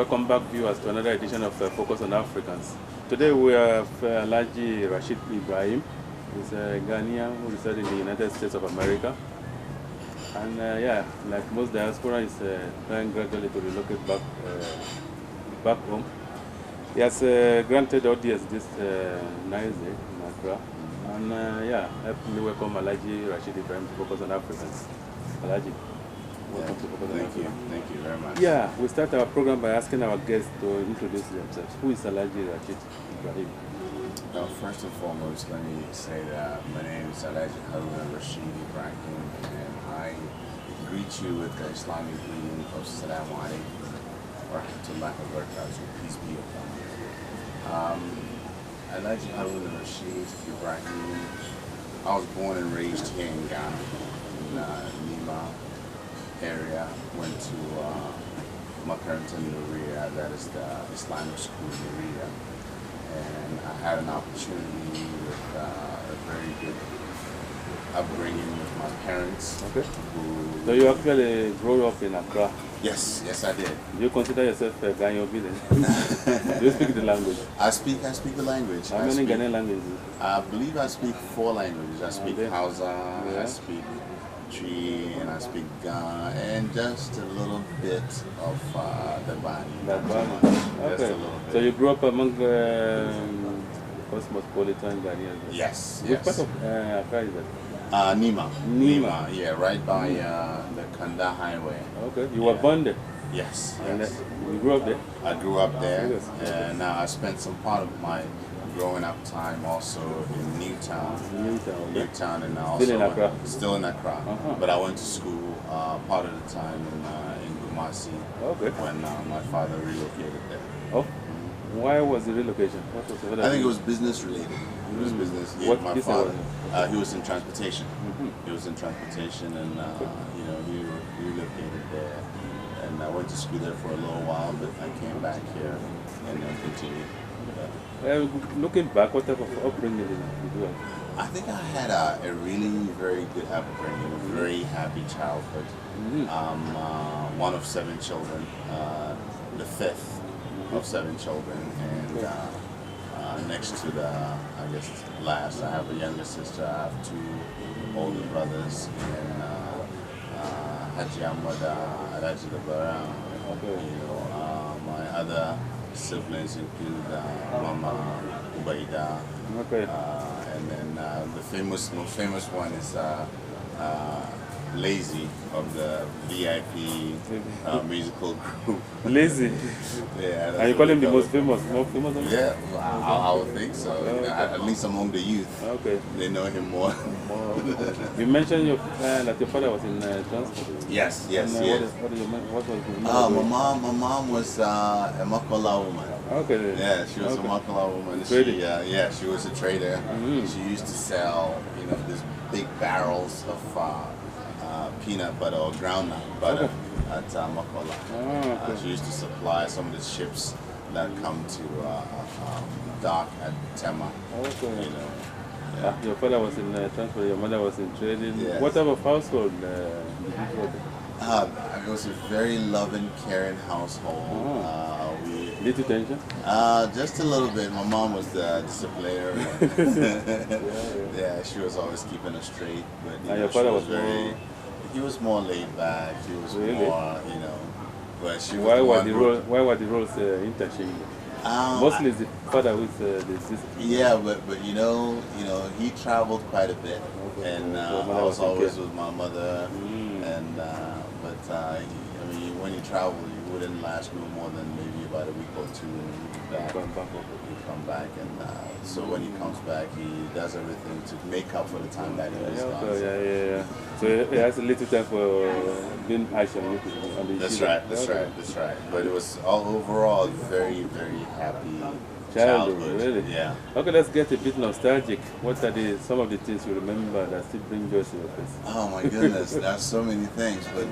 Welcome back, viewers, to another edition of Focus on Africans. Today we have Alhaji Rashid Ibrahim. He's a Ghanaian who resides in the United States of America. And yeah, like most diaspora, is trying gradually to relocate back home. He has granted audience this nice day in Accra. And yeah, help me welcome Alhaji Rashid Ibrahim to Focus on Africans. Alhaji. Welcome to Focus on Africans. Thank you very much. Yeah, we start our program by asking our guests to introduce themselves. Who is Alhaji Rashid Ibrahim? Well, first and foremost, let me say that my name is Alhaji Haruna Rashid Ibrahim, and I greet you with the Islamic greeting of Assalamu alaikum wa rahmatullahi wa barakatuh. Peace be upon you. Alhaji Haruna Rashid Ibrahim, I was born and raised here in Ghana, in Nima area. Went to Makaranta Nuria, that is the Islamic school in Nuria. And I had an opportunity with a very good upbringing with my parents. Okay. So you actually grew up in Accra? Yes, I did. Do you consider yourself a Ghanaian? Do you speak the language? I speak the language. How many Ghanaian languages? I believe I speak 4 languages. I speak Hausa, yeah. I speak Tree, and I speak Ghana, and just a little bit of the Bani. Okay. Just a little bit. So you grew up among cosmopolitan Ghanaians? Yes. Which part of Accra is that? Nima, yeah, right by the Kanda Highway. Okay, you were born there? Yes. And you grew up there? I grew up there, Yes. and I spent some part of my growing up time also in Newtown, and also Still in Accra? Still in Accra. But I went to school part of the time in Kumasi. Okay. When my father relocated there. Oh, why was the relocation? What was the I think it was business related. It was business. Yeah, What my business father, was it? he was in transportation. He was in transportation, and you know, he relocated there. And I went to school there for a little while, but I came back here and then continued. Looking back, what type of upbringing did you have? I think I had a really very good upbringing, a very happy childhood. One of 7 children, the 5th of 7 children, and next to the, I guess, last, I have a younger sister. I have 2 older brothers, and Haji Amada, Alhaji Ibrahim. You know, my other siblings include Mama Ubaida, and then the most famous one is Lazy of the VIP musical group. Lazy? Yeah. And you call him the most famous? More famous than Yeah, I would think so. Okay. You know, at least among the youth. Okay. They know him more. You mentioned that your father was in transport. Yes. What was his name? My mom was a Makola woman. Okay. Yeah, she was a Makola woman. She was a trader. She used to sell, you know, these big barrels of peanut butter or groundnut butter at Makola. She used to supply some of the ships that come to dock at Tema. Okay. You know. Yeah. Your father was in transport, your mother was in trading. Yes. What type of household did you grow up in? It was a very loving, caring household. Little tension? Just a little bit. My mom was the discipliner. Yeah, she was always keeping us straight. But your father was he was more laid back. He was more, you know. But she was why were the roles interchanging? Mostly it's the father who's the sister. Yeah, but you know, he traveled quite a bit, and I was always with my mother. And I mean, when you travel, you wouldn't last no more than maybe about a week or 2, and you come back, and so when he comes back, he does everything to make up for the time that he was gone. Yeah. So he has a little time for being action. That's right. But it was overall very, very happy childhood. Really? Yeah. Okay, let's get a bit nostalgic. What are some of the things you remember that still bring joy to your face? Oh my goodness, there's so many things. But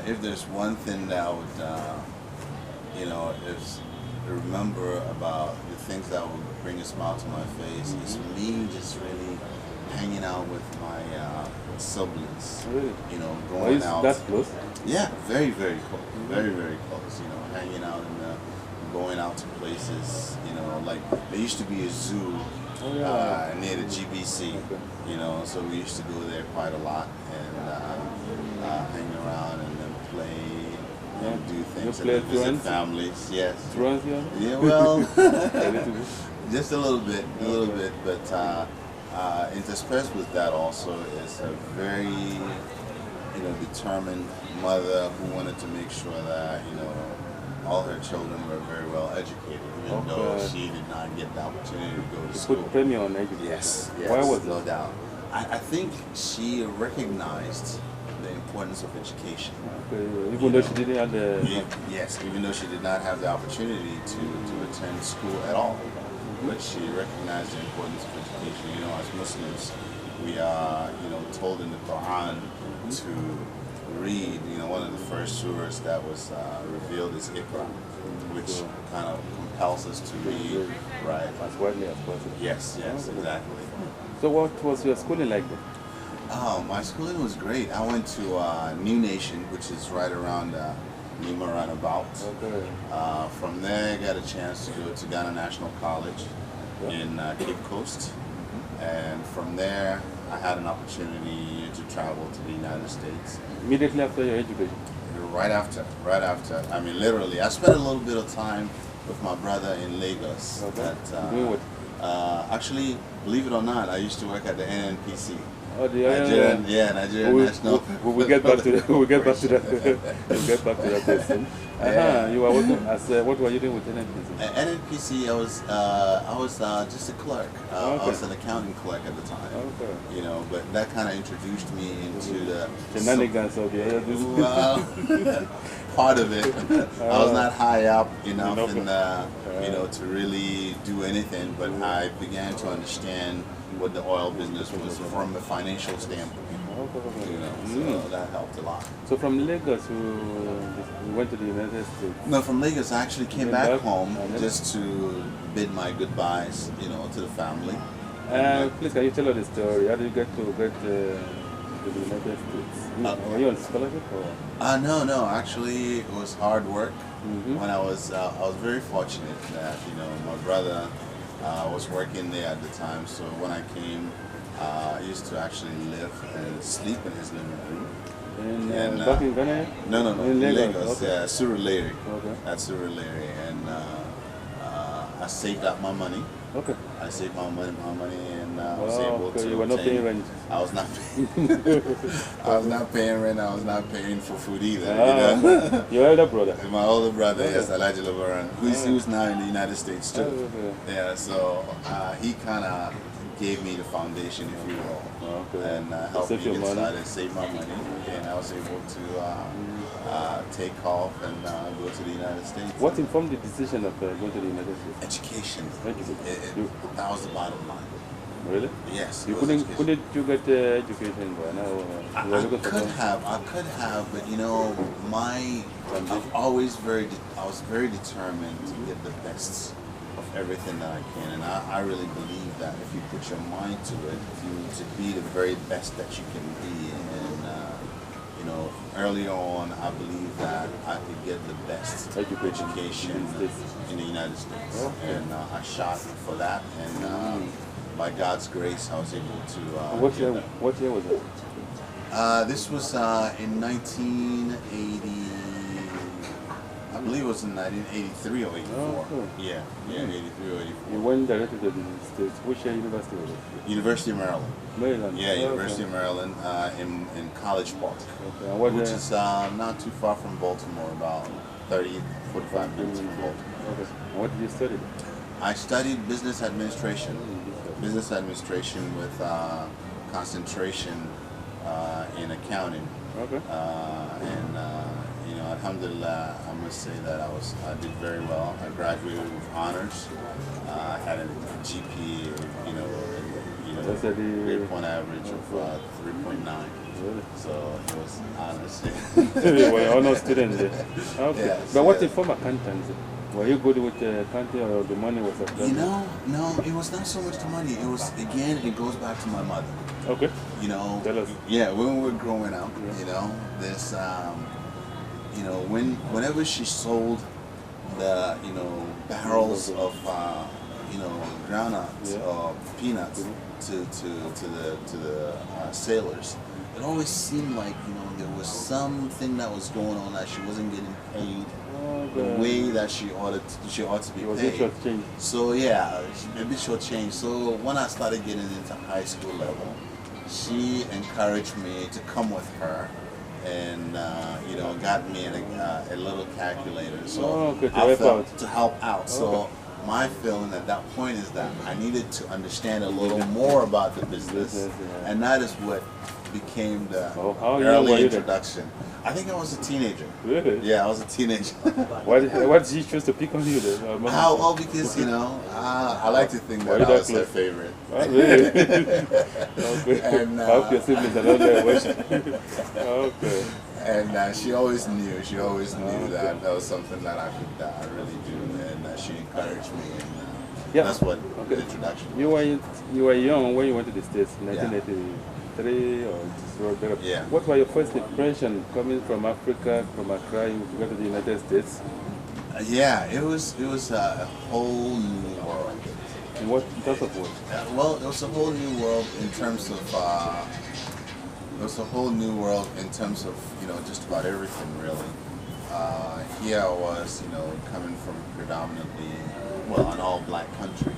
if there's one thing that I would, is remember about the things that would bring a smile to my face, is me just really hanging out with my siblings. Really? You know, going out. That's close? Yeah, very, very close. Very, very close. You know, hanging out and going out to places. You know, like there used to be a zoo near the GBC. Okay. You know, so we used to go there quite a lot and hang around and then play and do things You play and visit truants? families. Yes. Truants, yeah? Yeah, well, A little bit. just a little bit, but interspersed with that also is a very, determined mother who wanted to make sure that, all her children were very well educated, even though she did not get the opportunity to go to school. Put premium on education. Yes, Why was no it? doubt. I think she recognized the importance of education. Okay. Even though she didn't have the... Yes, even though she did not have the opportunity to attend school at all. But she recognized the importance of education. You know, as Muslims, we are, told in the Quran to read, one of the first surahs that was revealed is Iqra, which kind of compels us to read, right? As widely as possible. Yes, exactly. So what was your schooling like then? Oh, my schooling was great. I went to New Nation, which is right around Lima roundabout. Okay. From there, I got a chance to go to Ghana National College in Cape Coast. And from there, I had an opportunity to travel to the United States. Immediately after your education? Right after. I mean, literally. I spent a little bit of time with my brother in Lagos. Okay. Doing what? Actually, believe it or not, I used to work at the NNPC. Oh, the Nigerian National. We'll get back to that. We'll get back to that. We'll get back to that question. You were working as what were you doing with NNPC? At NNPC, I was just a clerk. I was an accounting clerk at the time. Okay. But that kind of introduced me into the shenanigans of the part of it. I was not high up enough to really do anything, but I began to understand what the oil business was from a financial standpoint. So that helped a lot. So from Lagos, you went to the United States? No, from Lagos, I actually came back home just to bid my goodbyes, to the family. Please, can you tell us the story? How did you get to the United States? Were you on scholarship or? No. Actually, it was hard work. When I was very fortunate that my brother was working there at the time. So when I came, I used to actually live and sleep in his living room. Back in Ghana? No. In Lagos. Okay. Yeah, Surulere. Okay. At Surulere, and I saved up my money. Okay. I saved my money, and I was able to. You were not paying rent. I was not. I was not paying rent. I was not paying for food either. Your elder brother. My older brother, yes, Alhaji Haruna, who's now in the United States too. Yeah, so he kind of gave me the foundation, if you will, and helped me get started, save my money, and I was able to take off and go to the United States. What informed the decision of going to the United States? Education. That was the bottom line. Really? Yes. You couldn't you get education by now? I could have, but I was very determined to get the best of everything that I can, and I really believe that if you put your mind to it, to be the very best that you can be, and early on, I believe that I could get the best education in the United States, and I shot for that, and by God's grace, I was able to. What year was it? This was in 1980. I believe it was in 1983 or 84. Oh, cool. Yeah, 83 or 84. You went directly to the States. Which university was it? University of Maryland. Maryland? Yeah, University of Maryland in College Park, which is not too far from Baltimore, about 45 minutes from Baltimore. Okay. What did you study? I studied business administration. Business administration with concentration in accounting. Okay. Alhamdulillah, I must say that I did very well. I graduated with honors. I had a GPA, grade point average of 3.9. Really? So it was honors. You were an honor student there. Okay. Yes, but what informed accountancy? Were you good with accounting, or the money was a No, it was not so much the money. It was, again, it goes back to my mother. Okay. Tell us. Yeah, when we were growing up, there's you know, whenever she sold the, you know, barrels of, you know, groundnuts or peanuts to the sailors, it always seemed like, you know, there was something that was going on, that she wasn't getting paid the way that she ought to be paid. So yeah, a bit shortchanged. So when I started getting into high school level, she encouraged me to come with her, and you know, got me a little calculator. So I felt to help out. So my feeling at that point is that I needed to understand a little more about the business, and that is what became the early introduction. I think I was a teenager. Really? Yeah, I was a teenager. Why did she choose to pick on you then? How? Well, because, you know, I like to think that I was her favorite. Oh, really? Okay. And, I hope your siblings are not there watching. Okay. And she always knew. She always knew that that was something that I could really do, and she encouraged me. And that's what the introduction. You were young when you went to the States, 1983 or so. Yeah. What were your first impression coming from Africa, from Accra, you got to the United States? Yeah, it was a whole new world. In terms of what? Well, it was a whole new world in terms of you know, just about everything really. Here I was, you know, coming from predominantly, well, an all-black country,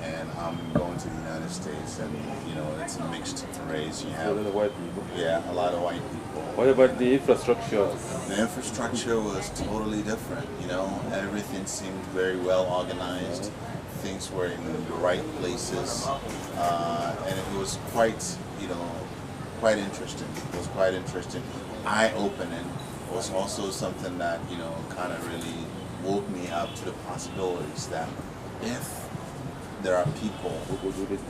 and I'm going to the United States, and you know, it's a mixed race. You have a lot of white people. Yeah, a lot of white people. What about the infrastructure? The infrastructure was totally different. You know, everything seemed very well organized. Things were in the right places, and it was quite, you know, quite interesting. It was quite interesting, eye-opening. It was also something that, you know, kind of really woke me up to the possibilities that if there are people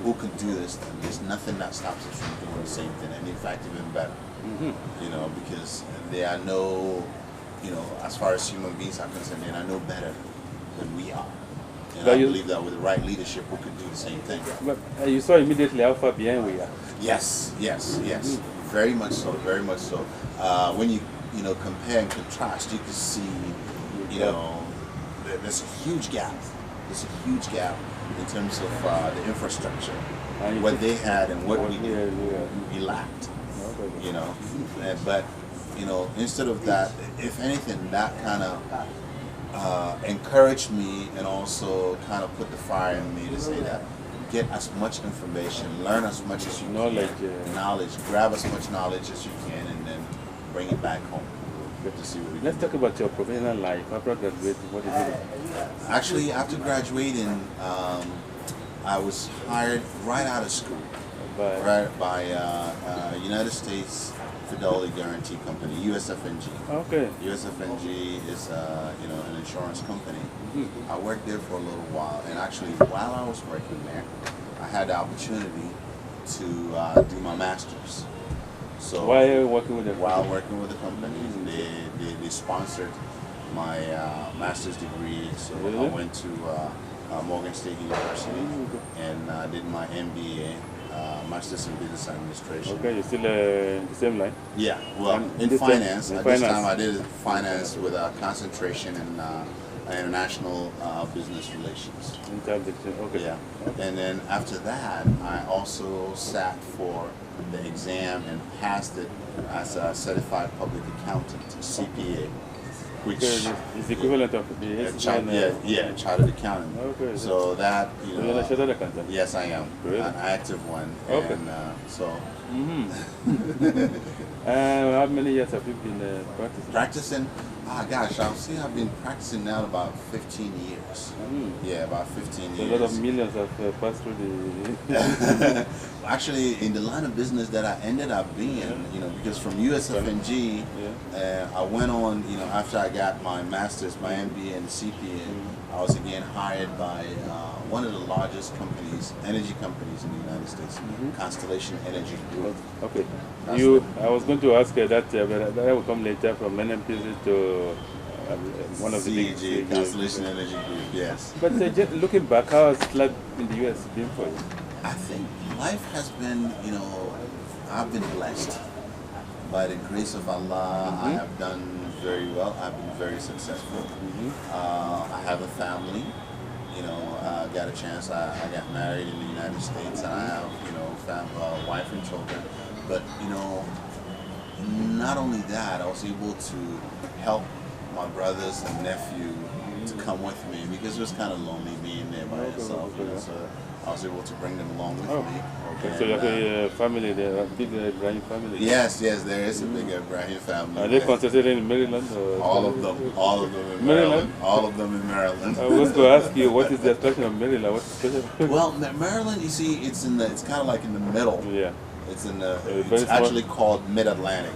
who can do this, then there's nothing that stops us from doing the same thing, and in fact even better. You know, because there are no, you know, as far as human beings are concerned, there are no better than we are. And I believe that with the right leadership, we could do the same thing. But you saw immediately how far behind we are. Yes, yes, yes. Very much so, very much so. When you know, compare and contrast, you can see, you know, there's a huge gap. There's a huge gap in terms of the infrastructure, what they had and what we lacked. You know, but you know, instead of that, if anything, that kind of encouraged me, and also kind of put the fire in me to say that get as much information, learn as much as you can, knowledge, grab as much knowledge as you can, and then bring it back home. To see what we Let's talk about your professional life. After graduating, what did you do? Actually, after graduating, I was hired right out of school, by United States Fidelity Guarantee Company, USFNG. Okay. USFNG is you know, an insurance company. I worked there for a little while, and actually while I was working there, I had the opportunity to do my master's. So while working with them? While working with the company, they sponsored my master's degree. So I went to Morgan State University and did my MBA. Master's in Business Administration. Okay, you're still in the same line? Yeah, well, in finance. At this time I did finance with a concentration in international business relations. Okay. Yeah, and then after that, I also sat for the exam and passed it as a certified public accountant, CPA. Which is the equivalent of the chartered accountant. Okay. So that, you know, you're a chartered accountant? Yes, I am. Really? An active one. Okay. And so. How many years have you been practicing? Practicing? Gosh, I've been practicing now about 15 years. Yeah, about 15 years. A lot of millions have passed through the... Actually, in the line of business that I ended up being, you know, because from USFNG, I went on, you know, after I got my master's, my MBA and CPA, I was again hired by one of the largest companies, energy companies in the United States, Constellation Energy Group. Okay. I was going to ask that, but that will come later, from NMPC to one of the big Constellation Energy Group, yes. But just looking back, how has life in the US been for you? I think life has been, you know, I've been blessed. by the grace of Allah, I have done very well. I've been very successful. I have a family. You know, I got a chance. I got married in the United States, and I have, you know, wife and children. But, you know, not only that, I was able to help my brothers and nephew to come with me, because it was kind of lonely being there by yourself. You know, so I was able to bring them along with me. Okay, so you have a family there, a big Ibrahim family? Yes, there is a big Ibrahim family. Are they concentrated in Maryland? Or all of them in Maryland. All of them in Maryland. I was going to ask you, what is the attraction of Maryland? What's special? Well, Maryland, you see, it's kind of like in the middle. Yeah. It's it's actually called Mid-Atlantic.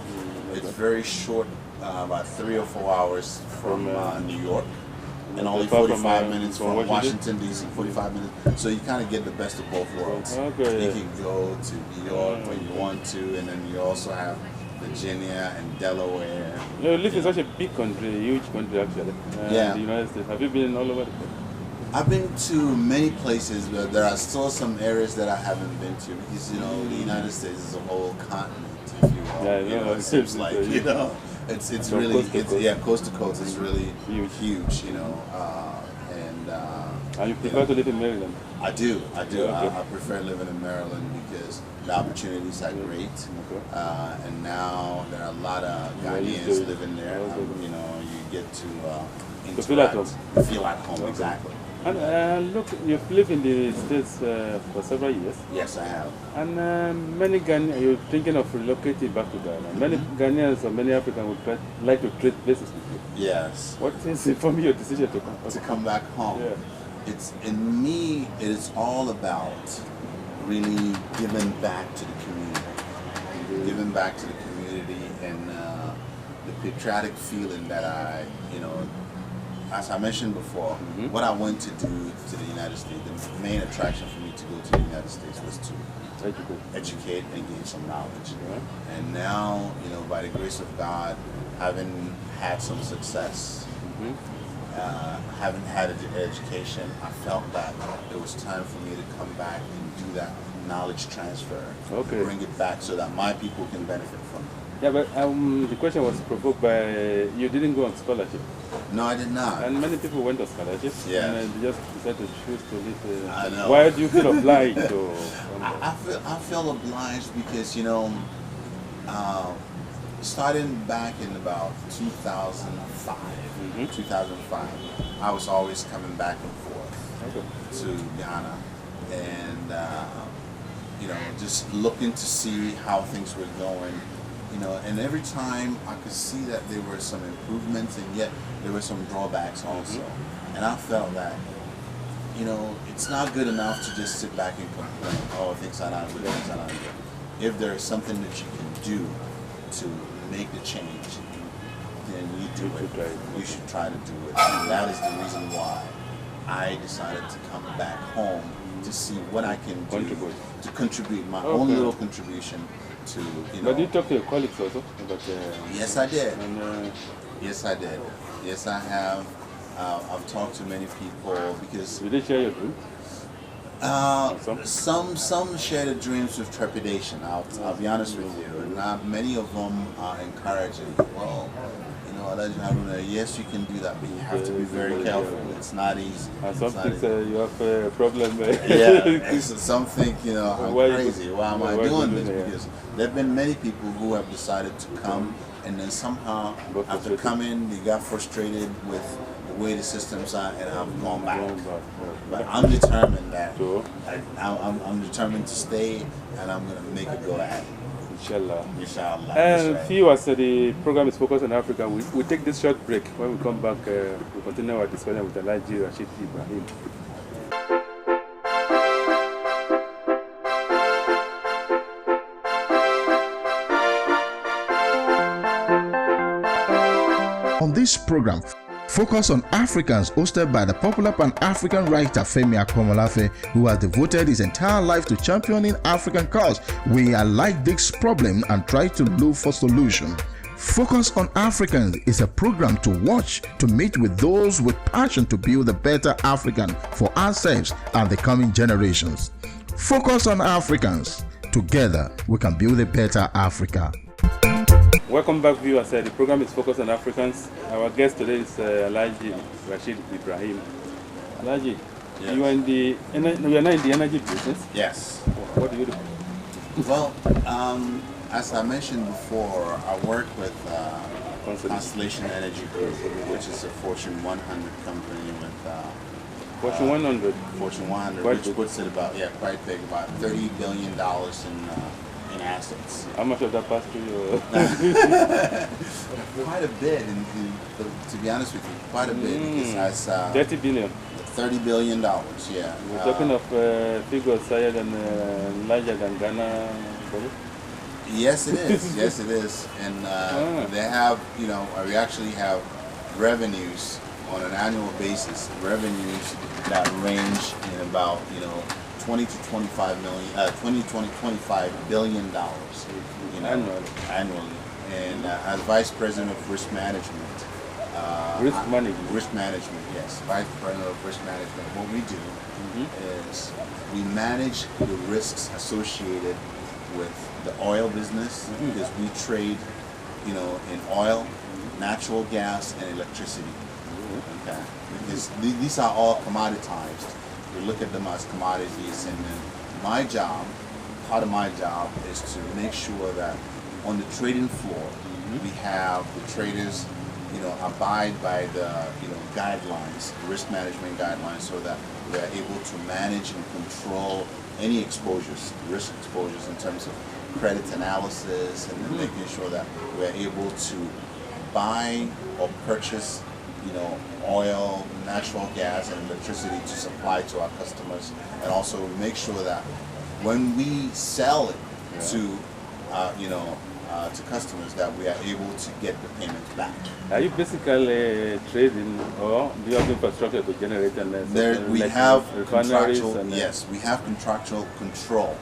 It's very short, about 3 or 4 hours from New York. And only 45 minutes from Washington, D.C., 45 minutes. So you kind of get the best of both worlds. Okay, you can go to New York when you want to, and then you also have Virginia and Delaware. You live in such a big country, huge country actually. The United States. Have you been all over the place? I've been to many places, but there are still some areas that I haven't been to, because, you know, the United States is a whole continent, if you will. Yeah, you know, it seems like, you know. It's really coast to coast. It's really huge, you know, and you prefer to live in Maryland? I do. Okay. I prefer living in Maryland because the opportunities are great, and now there are a lot of Ghanaians living there. You know, you get to interact, feel at home. Feel at home, exactly. And look, you've lived in the States for several years. Yes, I have. And many Ghanaians, you're thinking of relocating back to Ghana. Many Ghanaians or many Africans would like to trade places with you. Yes. What is informing your decision to come back home? Yeah. It's, in me, it is all about really giving back to the community. Giving back to the community, and the patriotic feeling that I, you know, as I mentioned before, what I went to do to the United States, the main attraction for me to go to the United States was to educate and gain some knowledge. And now, you know, by the grace of God, having had some success, having had an education, I felt that it was time for me to come back and do that knowledge transfer, bring it back so that my people can benefit from it. Yeah, but the question was provoked by you didn't go on scholarship. No, I did not. And many people went on scholarships. Yeah. And they just decided to choose to live. I know. Why do you feel obliged? I feel obliged because, you know, starting back in about 2005, 2005, I was always coming back and forth to Ghana, and you know, just looking to see how things were going. You know, and every time I could see that there were some improvements, and yet there were some drawbacks also. And I felt that, you know, it's not good enough to just sit back and complain, oh, things are not good, things are not good. If there is something that you can do to make the change, then you do it. You should try to do it. And that is the reason why I decided to come back home to see what I can do to contribute my own little contribution to, you know. But you talk to your colleagues also? About, yes, I did. Yes, I did. Yes, I have. I've talked to many people because. Did they share your dreams? Some share the dreams with trepidation. I'll be honest with you. And many of them are encouraging. Well, you know, Alhaji Haruna, yes, you can do that, but you have to be very careful. It's not easy. And some think you have a problem. Yeah, some think, you know, I'm crazy. Why am I doing this? Because there have been many people who have decided to come, and then somehow, after coming, they got frustrated with the way the systems are, and I've gone back. But I'm determined that I'm determined to stay, and I'm going to make it go at it. Inshallah. Inshallah. And viewers, the program is focused on Africa. We take this short break. When we come back, we continue our discussion with Alhaji Rashid Ibrahim. On this program, Focus on Africans, hosted by the popular Pan-African writer Femi Akomolafe, who has devoted his entire life to championing African cause. We highlight this problem and try to look for solutions. Focus on Africans is a program to watch to meet with those with passion to build a better African for ourselves and the coming generations. Focus on Africans. Together, we can build a better Africa. Welcome back, viewers. The program is focused on Africans. Our guest today is Alhaji Rashid Ibrahim. Alhaji, Yes. you are not in the energy business. Yes. What do you do? Well, as I mentioned before, I work with Constellation Energy Group, which is a Fortune 100 company with Fortune 100. Fortune 100, Quite which big. puts it about quite big, about $30 billion in assets. How much of that passed through your? Quite a bit, to be honest with you, quite a bit. Because as 30 billion. $30 billion, yeah. We're talking of figures higher than larger than Ghana. Yes, it is. Yes, it is. And they have, we actually have revenues on an annual basis. Revenues that range in about, 20 to 25 million, 25 billion dollars, annually. And as Vice President of Risk Management. Risk management, yes. Vice President of Risk Management. What we do is we manage the risks associated with the oil business because we trade, in oil, natural gas, and electricity. Okay, because these are all commoditized. We look at them as commodities, and then part of my job is to make sure that on the trading floor we have the traders, abide by the guidelines, risk management guidelines, so that we are able to manage and control any exposures, risk exposures in terms of credit analysis, and then making sure that we're able to buy or purchase, oil, natural gas, and electricity to supply to our customers, and also make sure that when we sell it to, to customers, that we are able to get the payment back. Are you basically trading, or do you have infrastructure to generate and We have refineries? contractual, yes, we have contractual control.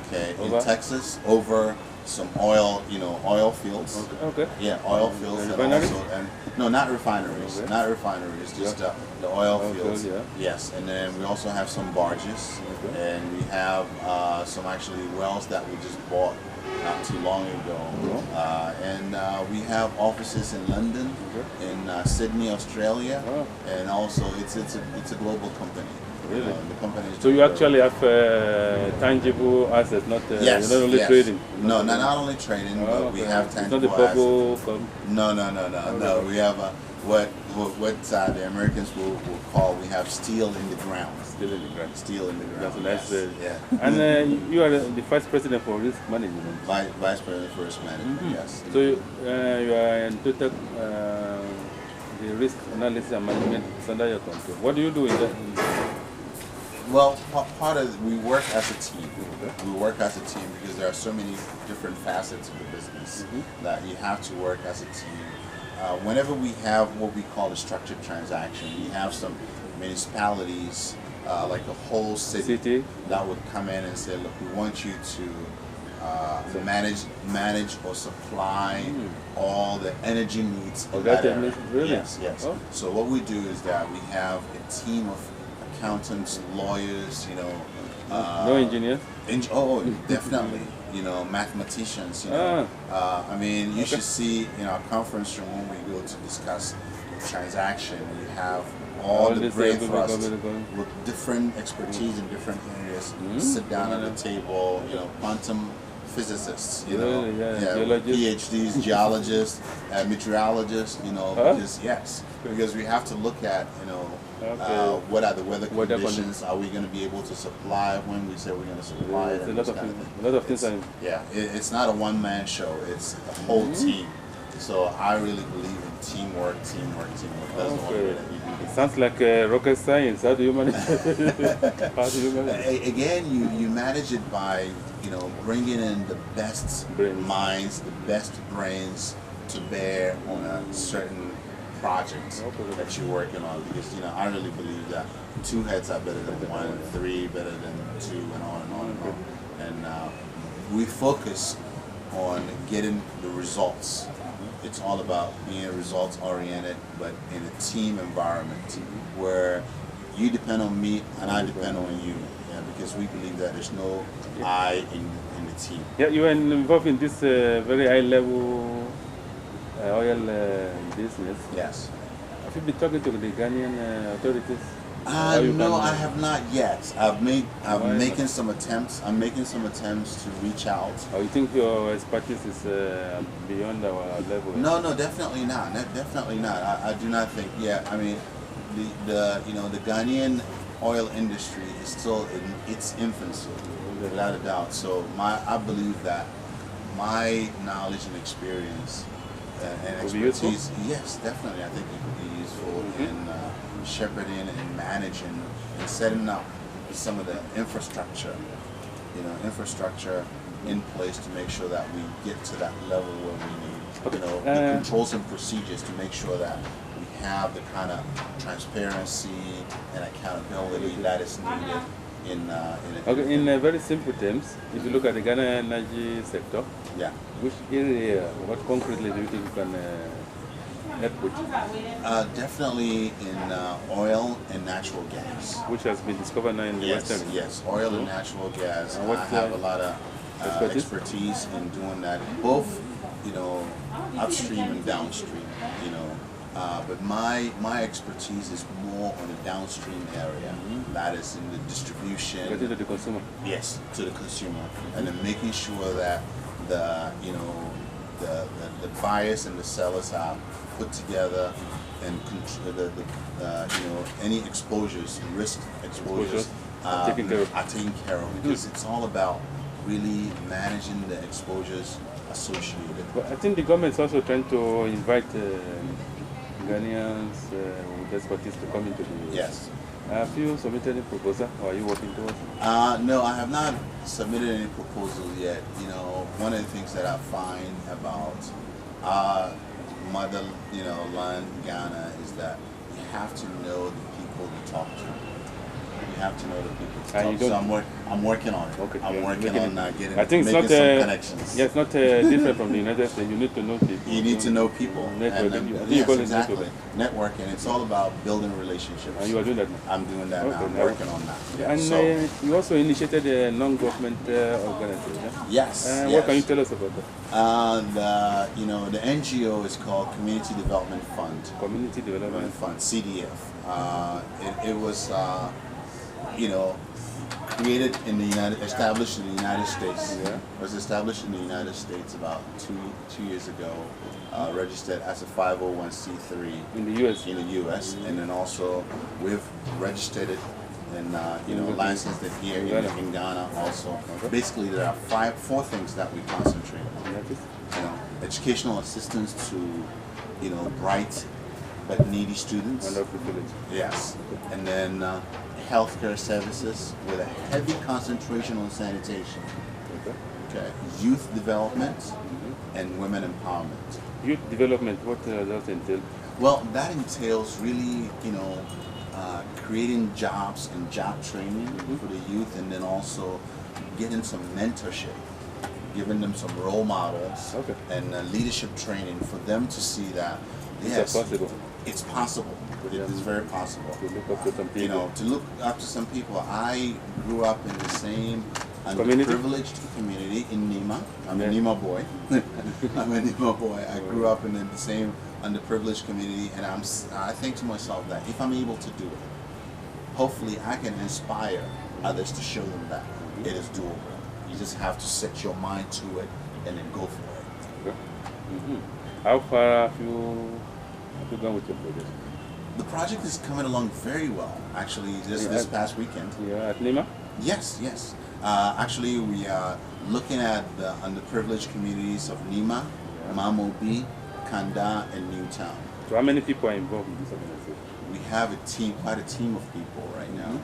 Okay, in Texas over some oil, oil fields. Okay. Yeah, oil fields, and refineries? also, no, not refineries, not refineries, just the oil fields. Field, Yes, and then we also have some barges, and we have some actually wells that we just bought not too long ago, and we have offices in London, in Sydney, Australia, and also it's a global company. Really? The company is So you actually have tangible assets, not yes, you're not only yes. trading. No, not only trading, but we have tangible It's not the bubble. No. We have what the Americans will call, we have steel in the ground. Still in the ground. Steel in the ground. That's nice. yes. And you are the Vice President for Risk Management. Vice President for Risk Management. Yes. So you are in total the risk analysis and management is under your control. What do you do in that? Well, part of we work as a team. We work as a team because there are so many different facets of the business that you have to work as a team. Whenever we have what we call a structured transaction, we have some municipalities, like a whole city that would come in and say, look, we want you to manage or supply all the energy needs of that area. Really? Yes. Oh. So what we do is that we have a team of accountants, lawyers, no engineers? Definitely. Mathematicians, I mean, you should see in our conference room when we go to discuss transaction, we have all the brain thrust with different expertise in different areas sit down at the table, quantum physicists, PhDs, geologists, meteorologists, because we have to look at, what are the weather conditions? Are we going to be able to supply when we say we're going to supply it? A lot of things. It's not a one-man show. It's a whole team. So I really believe in teamwork. That's the only way that you do this. Sounds like rocket science. How do you manage it? Again, you manage it by bringing in the best minds, the best brains to bear on a certain project that you're working on, because I really believe that 2 heads are better than 1, 3 better than 2, and on and on and on. And we focus on getting the results. It's all about being results oriented, but in a team environment where you depend on me, and I depend on you. Yeah, because we believe that there's no I in the team. Yeah, you are involved in this very high level oil business. Yes. Have you been talking to the Ghanaian authorities? No, I have not yet. I'm making some attempts. I'm making some attempts to reach out. Or you think your expertise is beyond our level? No, definitely not. Definitely not. I do not think. Yeah, I mean, the Ghanaian oil industry is still in its infancy, without a doubt. So I believe that my knowledge and experience and expertise, yes, definitely, I think it could be useful in shepherding and managing and setting up some of the infrastructure, in place to make sure that we get to that level where we need, the controls and procedures to make sure that we have the kind of transparency and accountability that is needed in very simple terms, if you look at the Ghana energy sector, which area, what concretely do you think you can help with? Definitely in oil and natural gas. Which has been discovered now in the Western. Yes, oil and natural gas. I have a lot of expertise in doing that, both upstream and downstream. But my expertise is more on the downstream area. That is in the distribution. To the consumer. Yes, to the consumer, and then making sure that the buyers and the sellers are put together and any exposures, risk exposures, are taken care of because it's all about really managing the exposures associated. But I think the government is also trying to invite Ghanaians with expertise to come into the. Yes. Have you submitted any proposal, or are you working towards it? No, I have not submitted any proposal yet. One of the things that I find about our motherland, Ghana, is that you have to know the people to talk to. You have to know the people to talk to. So I'm working on it. Okay. I'm working on making some connections. Yeah, it's not different from the United States. You need to know people. You need to know people. Networking. Yes, exactly. Networking. It's all about building relationships. And you are doing that now? I'm doing that now. I'm working on that. Yeah. And you also initiated a non-government organization. Yes. What can you tell us about that? The NGO is called Community Development Fund. Community Development Fund, CDF. It was created in established in the United States. Yeah. It was established in the United States about two years ago. Registered as a 501c3 in the U.S. And then also we've registered it and licensed it here in Ghana also. Okay. Basically, there are four things that we concentrate on. Educational assistance to bright but needy students. Yes, and then healthcare services with a heavy concentration on sanitation. Okay. Youth development and women empowerment. Youth development, what does that entail? Well, that entails really, creating jobs and job training for the youth, and then also getting some mentorship, giving them some role models and leadership training for them to see that yes, it's possible. It is very possible. To look up to some people. To look up to some people. I grew up in the same underprivileged community in Nima. I'm a Nima boy. I'm a Nima boy. I grew up in the same underprivileged community, and I think to myself that if I'm able to do it, hopefully I can inspire others to show them that it is doable. You just have to set your mind to it and then go for it. How far have you gone with your project? The project is coming along very well, actually, this past weekend. Yeah, at Nima? Yes. Actually, we are looking at the underprivileged communities of Nima, Mamobi, Kanda, and Newtown. So how many people are involved in this organization? We have quite a team of people right now.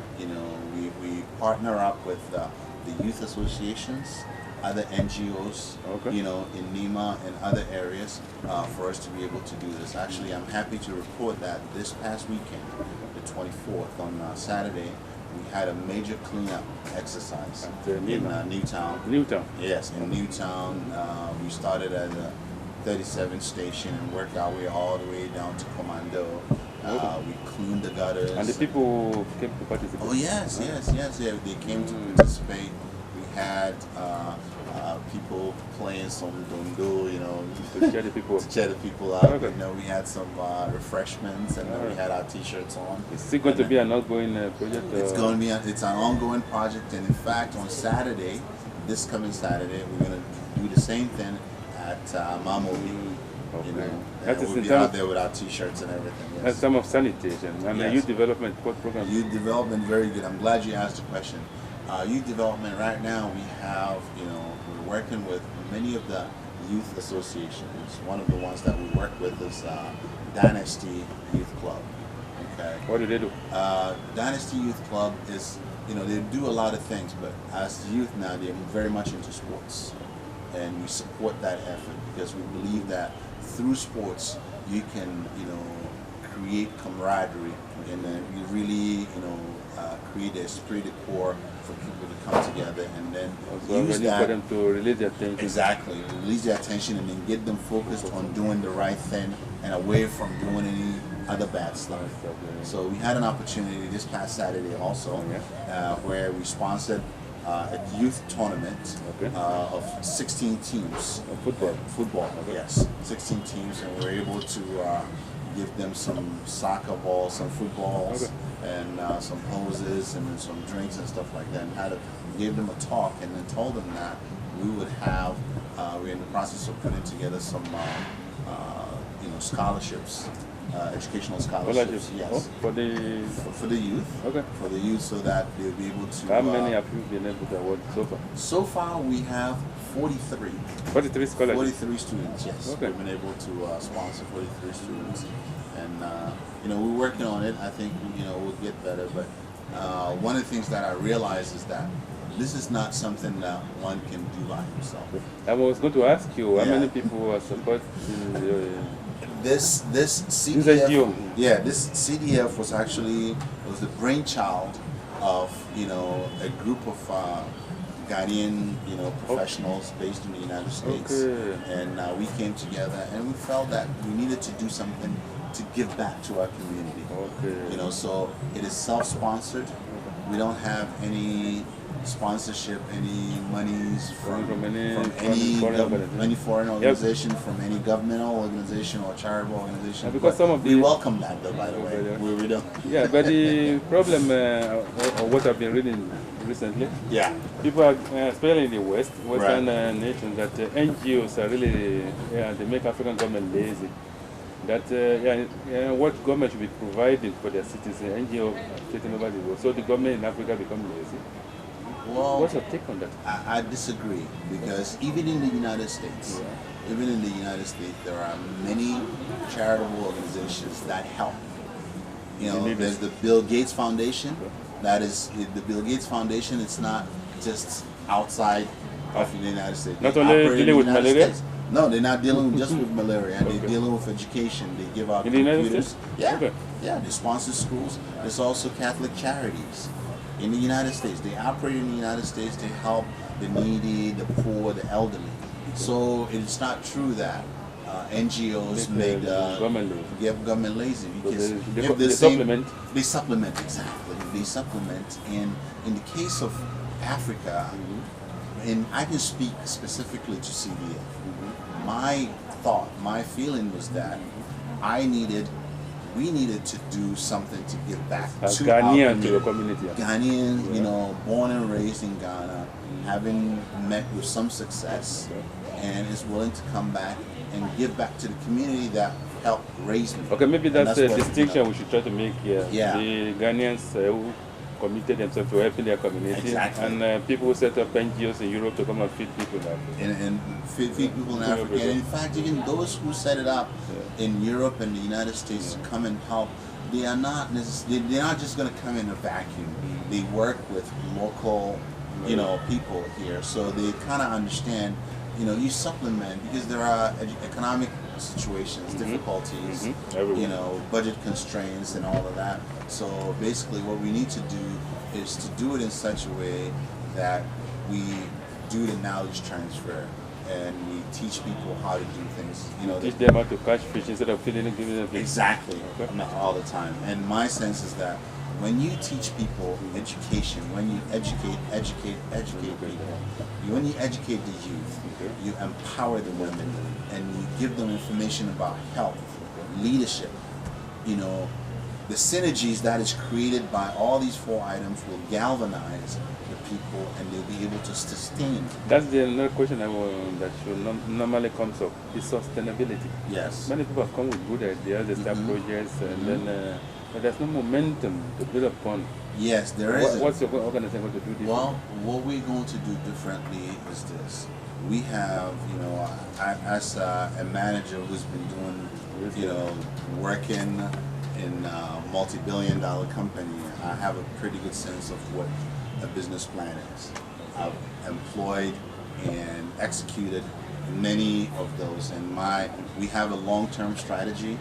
We partner up with the youth associations, other NGOs, in Nima and other areas for us to be able to do this. Actually, I'm happy to report that this past weekend, the 24th, on Saturday, we had a major cleanup exercise in Newtown. Newtown? Yes, in Newtown. We started at the 37th station and worked our way all the way down to Commando. We cleaned the gutters. And the people came to participate? Oh yes. Yeah, they came to participate. We had people playing some dondo, To cheer the people. to cheer the people out. Okay. We had some refreshments, and then we had our T-shirts on. It's still going to be an ongoing project? It's going to be it's an ongoing project, and in fact, on Saturday, this coming Saturday, we're going to do the same thing at Mamobi. Okay. And we'll be out there with our T-shirts and everything. Yes. That's some of sanitation and the Yes. youth development program. Youth development, very good. I'm glad you asked the question. Youth development, right now we have, we're working with many of the youth associations. One of the ones that we work with is Dynasty Youth Club. Okay. What do they do? Dynasty Youth Club is, they do a lot of things, but as youth now, they're very much into sports. And we support that effort because we believe that through sports, you can, create camaraderie, and then you really, create a esprit de corps for people to come together and then use that for them to release their attention. Exactly, release their attention and then get them focused on doing the right thing and away from doing any other bad stuff. So we had an opportunity this past Saturday also, where we sponsored a youth tournament of 16 teams. Football, yes. 16 teams, and we were able to give them some soccer balls, some footballs, and some hoses and then some drinks and stuff like that, and gave them a talk and then told them that we would have, we're in the process of putting together some scholarships. Educational scholarships, yes. For the youth. Okay. For the youth, so that they'll be able to. How many have you been able to award so far? So far, we have 43. 43 scholarships. 43 students, yes. Okay. We've been able to sponsor 43 students, and we're working on it. I think we'll get better. But one of the things that I realized is that this is not something that one can do by himself. I was going to ask you how many people are supporting This CDF, this CDF was the brainchild of a group of Ghanaian professionals based in the United States, and we came together and we felt that we needed to do something to give back to our community. So it is self-sponsored. We don't have any sponsorship, any monies from any foreign organization, from any governmental organization or charitable organization. Because some of we welcome that, though, by the way. We don't. Yeah, but the problem, or what I've been reading recently, people are, especially in the Western nations, that NGOs are really, they make African government lazy. That what government should be providing for their citizens, NGO taking over the world, so the government in Africa become lazy. Well, what's your take on that? I disagree, because even in the United States, there are many charitable organizations that help. There's the Bill Gates Foundation. That is the Bill Gates Foundation. It's not just outside of the United States. Not only dealing with malaria. No, they're not dealing just with malaria. They're dealing with education. They give out computers. They sponsor schools. There's also Catholic charities in the United States. They operate in the United States to help the needy, the poor, the elderly. So it's not true that NGOs give government lazy, because they supplement. They supplement, exactly. They supplement. And in the case of Africa, and I can speak specifically to CDF, my feeling was that we needed to do something to give back to Ghanaian, to the community. Ghanaian, born and raised in Ghana, having met with some success, and is willing to come back and give back to the community that helped raise me. Okay, maybe that's a distinction we should try to make here. The Ghanaians who committed themselves to helping their community, and people who set up NGOs in Europe to come and feed people in Africa. And feed people in Africa. And in fact, even those who set it up in Europe and the United States to come and help, they're not just going to come in a vacuum. They work with local, people here, so they kind of understand. You supplement, because there are economic situations, difficulties, budget constraints and all of that. So basically what we need to do is to do it in such a way that we do the knowledge transfer and we teach people how to do things. You know, Teach them how to catch fish instead of giving them fish. exactly, Okay. not all the time. And my sense is that when you teach people education, when you educate people, when you educate the youth, you empower the women, and you give them information about health, leadership, you know, the synergies that is created by all these 4 items will galvanize the people, and they'll be able to sustain. That's the another question that should normally comes up, is sustainability. Yes. Many people have come with good ideas, they start projects, and then but there's no momentum to build upon. Yes, there is. What's your organization going to do differently? Well, what we're going to do differently is this. We have, you know, as a manager who's been doing, you know, working in a multi-billion-dollar company, I have a pretty good sense of what a business plan is. I've employed and executed many of those, and we have a long-term strategy,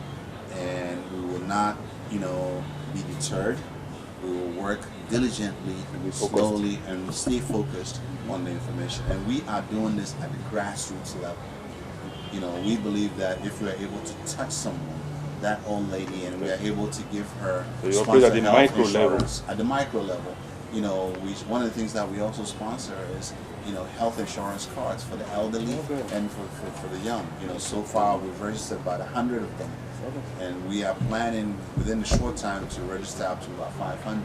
and we will not, you know, be deterred. We will work diligently, slowly, and stay focused on the information. And we are doing this at the grassroots level. You know, we believe that if we are able to touch someone, that old lady, and we are able to give her So you operate at the health micro insurance level. at the micro level. You know, one of the things that we also sponsor is, you know, health insurance cards for the elderly and for the young. You know, so far we've registered about 100 of them, and we are planning within a short time to register up to about 500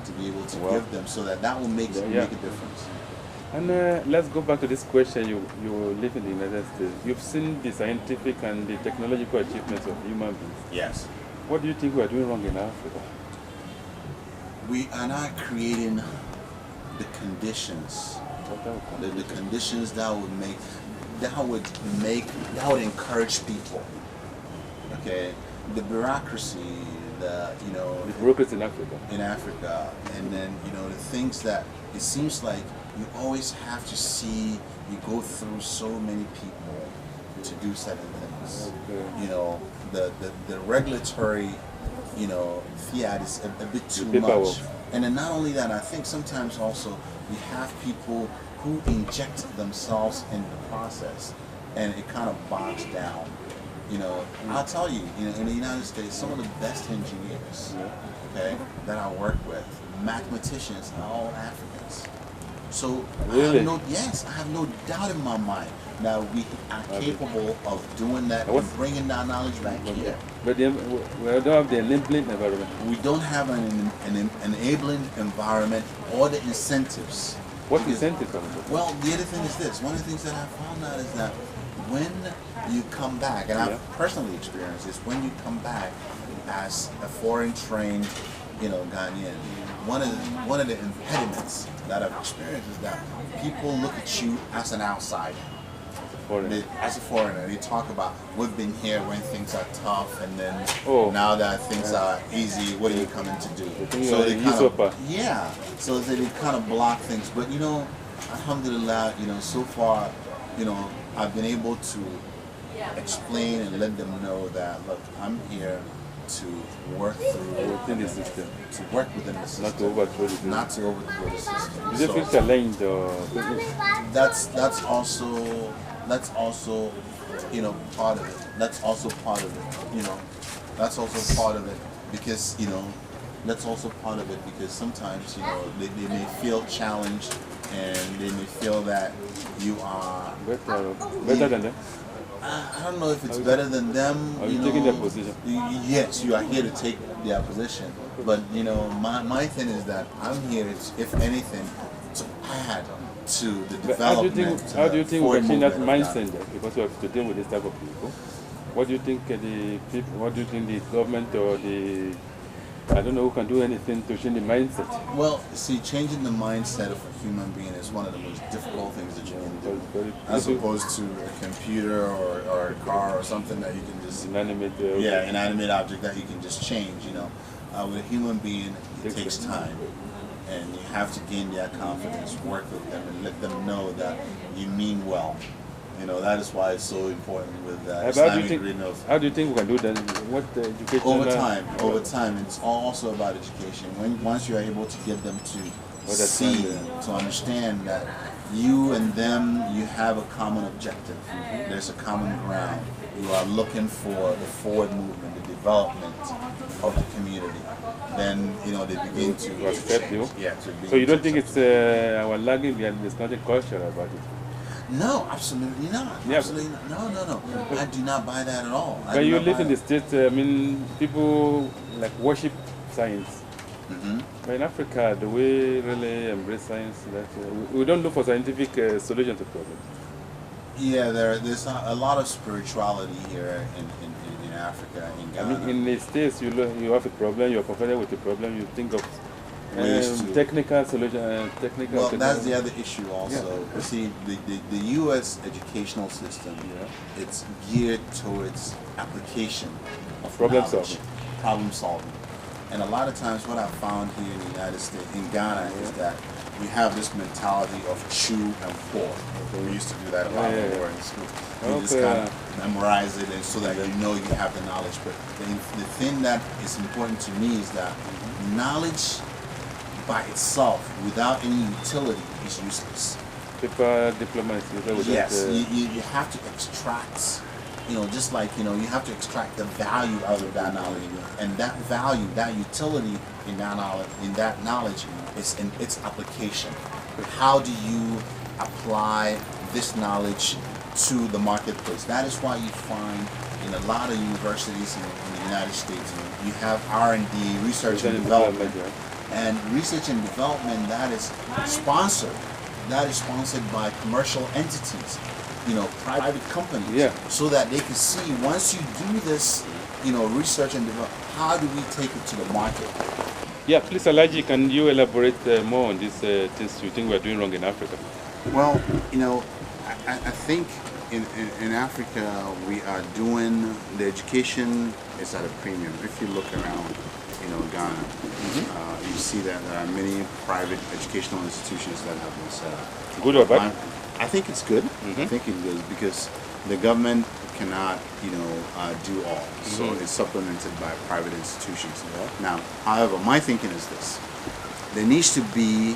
to be able to give them, so that will make a difference. And let's go back to this question. You live in the United States. You've seen the scientific and the technological achievements of human beings. Yes. What do you think we are doing wrong in Africa? We are not creating the conditions, the conditions that would encourage people. Okay, the bureaucracy, the bureaucracy in Africa. And then the things that it seems like you always have to see. You go through so many people to do certain things. Okay. The regulatory fiat is a bit too much. And then not only that, I think sometimes also we have people who inject themselves in the process, and it kind of bogs down. I'll tell you, in the United States, some of the best engineers, okay, that I work with, mathematicians, are all Africans. So really? I have no doubt in my mind that we are capable of doing that and bringing that knowledge back here. But we don't have the enabling environment. We don't have an enabling environment or the incentives. What incentives are there? Well, the other thing is this. One of the things that I found out is that when you come back, and I've personally experienced this, when you come back as a foreign trained, Ghanaian, one of the impediments that I've experienced is that people look at you as an outsider. As a foreigner, they talk about, we've been here when things are tough, and then now that things are easy, what are you coming to do? So they kind of block things. But alhamdulillah, so far, I've been able to explain and let them know that, look, I'm here to work within the system, not to overthrow the system. Is it feel challenged or? That's also part of it. That's also part of it. That's also part of it because that's also part of it because sometimes they may feel challenged and they may feel that you are better than them. I don't know if it's better than them. Are you taking their position? Yes, you are here to take their position. But my thing is that I'm here, if anything, to add to the development. How do you think we can change that mindset? Because we have to deal with this type of people. What do you think What do you think the government or I don't know who can do anything to change the mindset? Well, see, changing the mindset of a human being is one of the most difficult things that you can do, as opposed to a computer or a car or something that you can just inanimate object that you can just change. With a human being, it takes time, and you have to gain their confidence, work with them, and let them know that you mean well. That is why it's so important with Islamic reading of. How do you think we can do that? What education? Over time, it's also about education. Once you are able to get them to see, to understand that you and them, you have a common objective. There's a common ground. You are looking for the forward movement, the development of the community. Then they begin to accept you. change. Yeah. So you don't think it's our lagging behind? There's nothing cultural about it. No, absolutely not. Yeah. Absolutely not. No. I do not buy that at all. But you live in the States, I mean, people like worship science. But in Africa, the way really embrace science, that we don't look for scientific solution to problems. Yeah, there's a lot of spirituality here in Africa, in Ghana. I mean, in the States, you have a problem, you're confronted with a problem, you think of technical solution, technical. Well, that's the other issue also. Yeah. You see, the U.S. educational system, it's geared towards application of Problem knowledge, solving. problem solving. And a lot of times what I found here in the United States, in Ghana, is that we have this mentality of chew and pour. We used to do that a lot more in school. You just kind of memorize it and so that you know you have the knowledge. But the thing that is important to me is that knowledge by itself, without any utility, is useless. Paper diplomacy. Yes, you have to extract, just like, you have to extract the value out of that knowledge. And that value, that utility in that knowledge is in its application. How do you apply this knowledge to the marketplace? That is why you find in a lot of universities in the United States, you have R&D, research and development. And research and development that is sponsored by commercial entities, private companies, so that they can see, once you do this, research and development, how do we take it to the market? Yeah, please, Alhaji, can you elaborate more on these things you think we're doing wrong in Africa? Well, I think in Africa we are doing, the education is at a premium. If you look around, Ghana, you see that there are many private educational institutions that have been set up. Good or bad? I think it's good. I think it's good because the government cannot, do all. So it's supplemented by private institutions. Now, however, my thinking is this: there needs to be,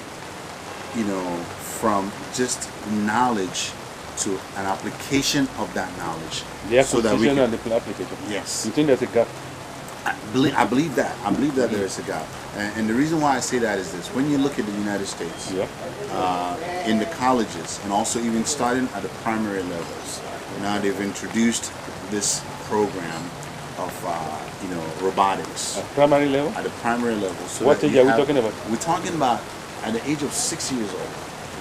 from just knowledge to an application of that knowledge. The application so that we can, and the application. Yes. You think there's a gap? I believe that. I believe that there is a gap. And the reason why I say that is this. When you look at the United States, in the colleges, and also even starting at the primary levels, now they've introduced this program of, robotics. At primary level? At the primary level. So what age are we talking about? We're talking about at the age of 6 years old.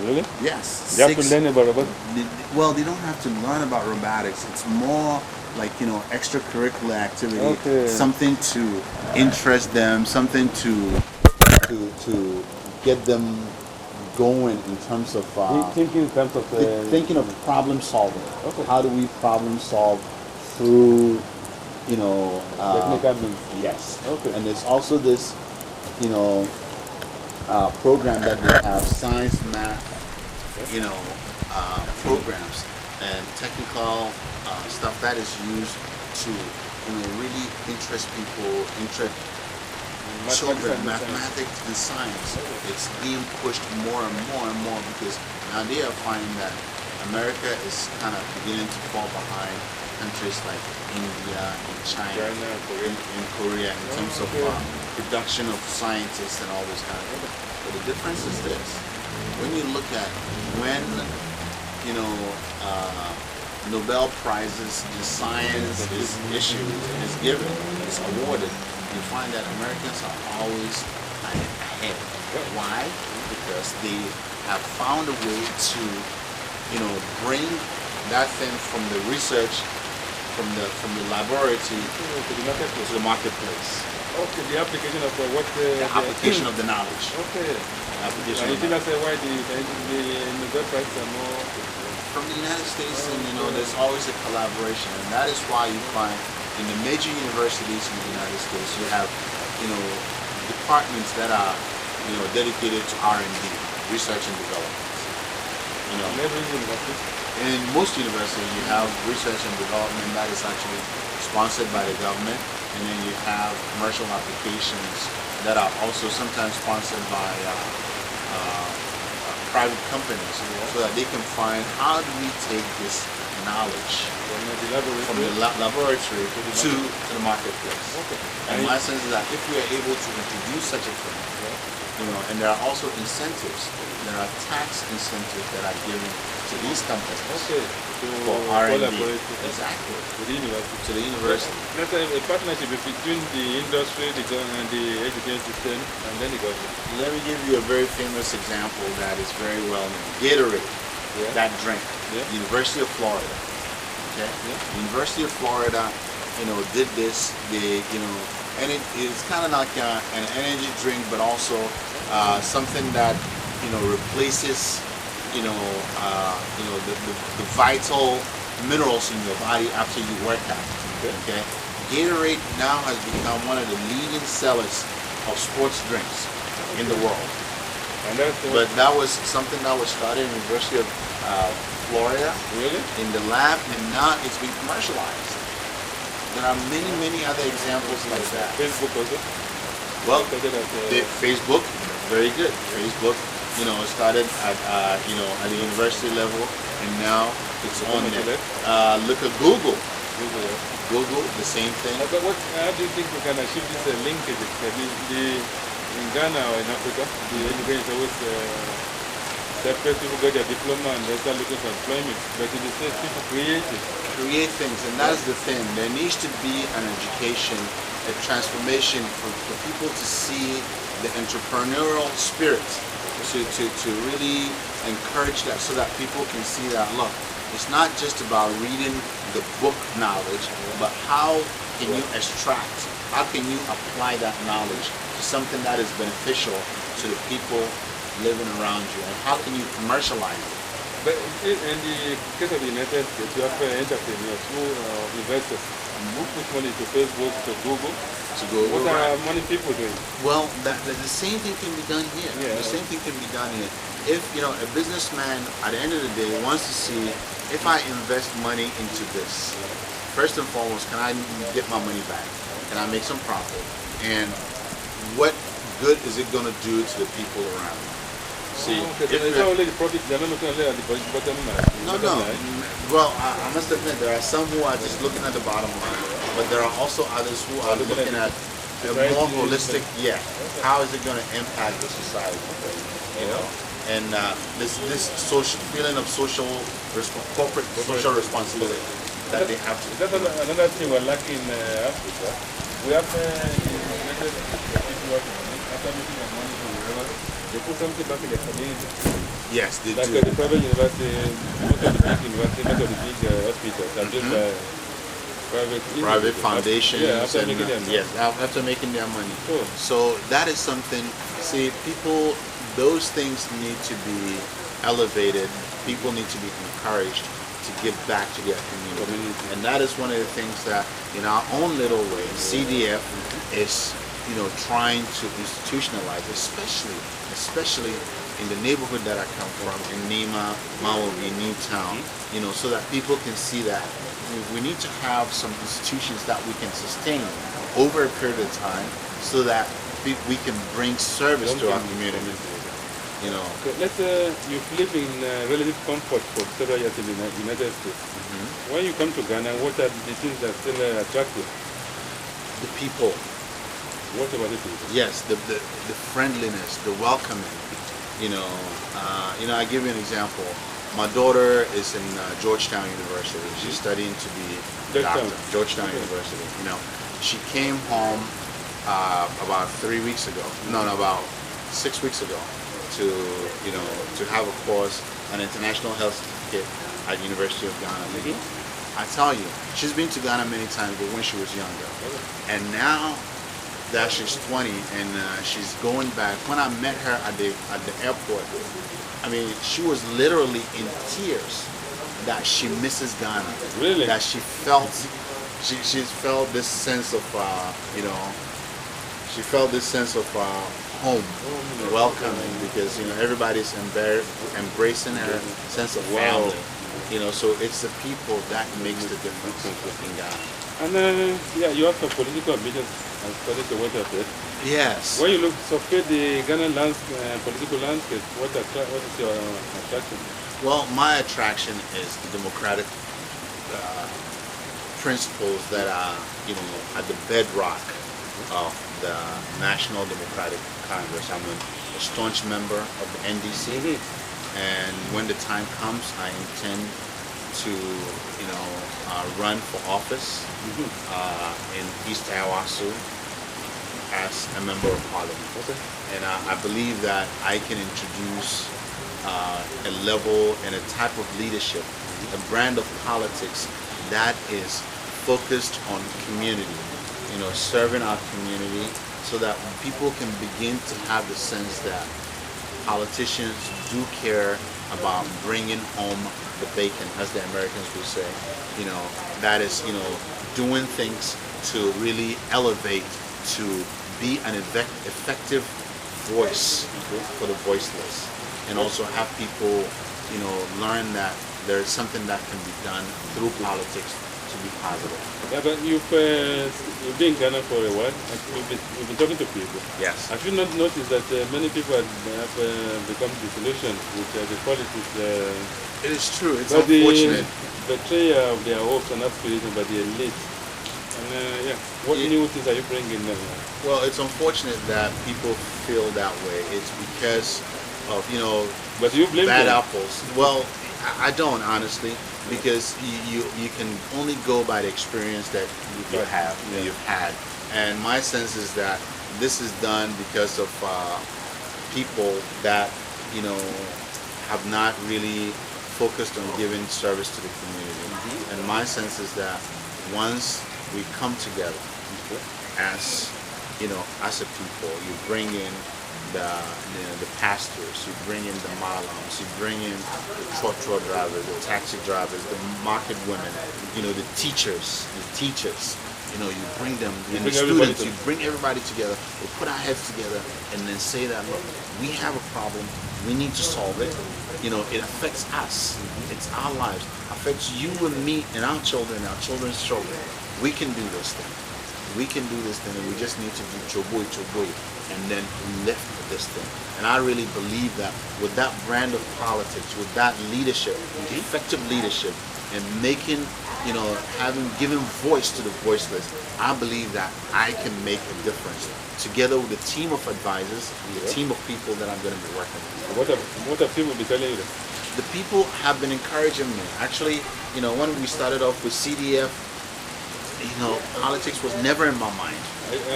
Really? Yes. They have to learn about robotics? Well, they don't have to learn about robotics. It's more like, extracurricular activity, something to interest them, something to get them going in terms of thinking in terms of thinking of problem solving. How do we problem solve through technical means? Yes. And there's also this program that they have, science, math, programs and technical stuff that is used to really interest people, children, mathematics and science. It's being pushed more and more because now they are finding that America is kind of beginning to fall behind countries like India and China and Korea in terms of production of scientists and all this kind of thing. But the difference is this: when you look at when Nobel Prizes in science is issued, is given, is awarded, you find that Americans are always ahead. Why? Because they have found a way to, bring that thing from the research, from the laboratory to the marketplace. Okay, the application of what? The application of the knowledge. Okay. Application. And you think that's why the Nobel Prize are more? From the United States, and there's always a collaboration, and that is why you find in the major universities in the United States you have, departments that are, dedicated to R&D, research and development. Every university. In most universities, you have research and development that is actually sponsored by the government, and then you have commercial applications that are also sometimes sponsored by private companies so that they can find how do we take this knowledge from the laboratory to the marketplace. Okay. And my sense is that if we are able to introduce such a thing, and there are also incentives, there are tax incentives that are given to these companies for R&D. Exactly. To the university. That's a partnership between the industry, the government, and the education system, and then the government. Let me give you a very famous example that is very well known. Gatorade, that drink, University of Florida. Okay? University of Florida, did this. They, and it's kind of like an energy drink, but also something that replaces the vital minerals in your body after you work out. Okay. Gatorade now has become one of the leading sellers of sports drinks in the world. But that was something that was started in the University of Florida, in the lab, and now it's been commercialized. There are many other examples like that. Facebook also? Well, Facebook, very good. Facebook, started at at the university level, and now it's on there. Look at Google. Google, the same thing. But how do you think we can achieve this linkage? In Ghana or in Africa, the education is always separate. People get their diploma and they start looking for employment. But in the States, people create things, and that's the thing. There needs to be an education, a transformation for people to see the entrepreneurial spirit, to really encourage that, so that people can see that, look, it's not just about reading the book knowledge, but how can you extract, how can you apply that knowledge to something that is beneficial to the people living around you, and how can you commercialize it? But in the case of the United States, you have entrepreneurs who investors who put money to Facebook, to Google. What are money people doing? Well, the same thing can be done here. The same thing can be done here. If a businessman at the end of the day wants to see, if I invest money into this, first and foremost, can I get my money back? Can I make some profit? And what good is it going to do to the people around me? See, it's not only the profit, they're not looking only at the bottom line. No. Well, I must admit, there are some who are just looking at the bottom line, but there are also others who are looking at a more holistic, how is it going to impact the society? And this social feeling of corporate social responsibility that they have to. That's another thing we're lacking in Africa. We have people after making their money from wherever, they put something back in the community. Yes, they do. Like the private university, most of the big universities, most of the big hospitals are just private foundations. After making their money. Sure. So that is something. See, people, those things need to be elevated. People need to be encouraged to give back to their community. And that is one of the things that, in our own little way, CDF is, trying to institutionalize, especially in the neighborhood that I come from, in Nema, Mawobi, Newtown, so that people can see that we need to have some institutions that we can sustain over a period of time, so that we can bring service to our community. Let's say you live in relative comfort for several years in the United States. When you come to Ghana, what are the things that still attractive? The people. What about the people? Yes, the friendliness, the welcoming. I give you an example. My daughter is in Georgetown University. She's studying to be a doctor. Georgetown University. She came home about 3 weeks ago. About 6 weeks ago, to have a course, an international health certificate at University of Ghana. I tell you, she's been to Ghana many times, but when she was younger. And now that she's 20 and she's going back, when I met her at the airport, she was literally in tears that she misses Ghana. Really? That she felt this sense of she felt this sense of home, welcoming, because everybody's embracing her sense of family. So it's the people that makes the difference in Ghana. And yeah, you have some political ambitions according to what you have said. Yes. When you look survey the Ghana political landscape, what is your attraction? Well, my attraction is the democratic principles that are, at the bedrock of the National Democratic Congress. I'm a staunch member of the NDC, and when the time comes, I intend to, run for office in East Awasu as a member of Parliament. Okay. And I believe that I can introduce a level and a type of leadership, a brand of politics that is focused on community, serving our community, so that people can begin to have the sense that politicians do care about bringing home the bacon, as the Americans would say. That is, doing things to really elevate, to be an effective voice for the voiceless, and also have people, learn that there is something that can be done through politics to be positive. Yeah, but you've been in Ghana for a while. You've been talking to people. Yes. Have you not noticed that many people have become disillusioned with the politics? It is true. It's unfortunate. The betrayal of their hopes and aspirations by the elite. And yeah, what new things are you bringing them? Well, it's unfortunate that people feel that way. It's because of, but you blame bad them. apples. Well, I don't, honestly, because you can only go by the experience that you've had. And my sense is that this is done because of people that, have not really focused on giving service to the community. And my sense is that once we come together as, as a people, you bring in the pastors, you bring in the malams, you bring in the trotro drivers, the taxi drivers, the market women, the teachers, you bring them, and the students, you bring everybody together, we put our heads together and then say that, look, we have a problem, we need to solve it. It affects us, it's our lives, affects you and me and our children, our children's children. We can do this thing. We can do this thing, and we just need to do choboy, and then lift this thing. And I really believe that with that brand of politics, with that leadership, effective leadership, and making, giving voice to the voiceless, I believe that I can make a difference. Together with a team of advisors, a team of people that I'm going to be working with. What have people been telling you? The people have been encouraging me. Actually, when we started off with CDF, politics was never in my mind.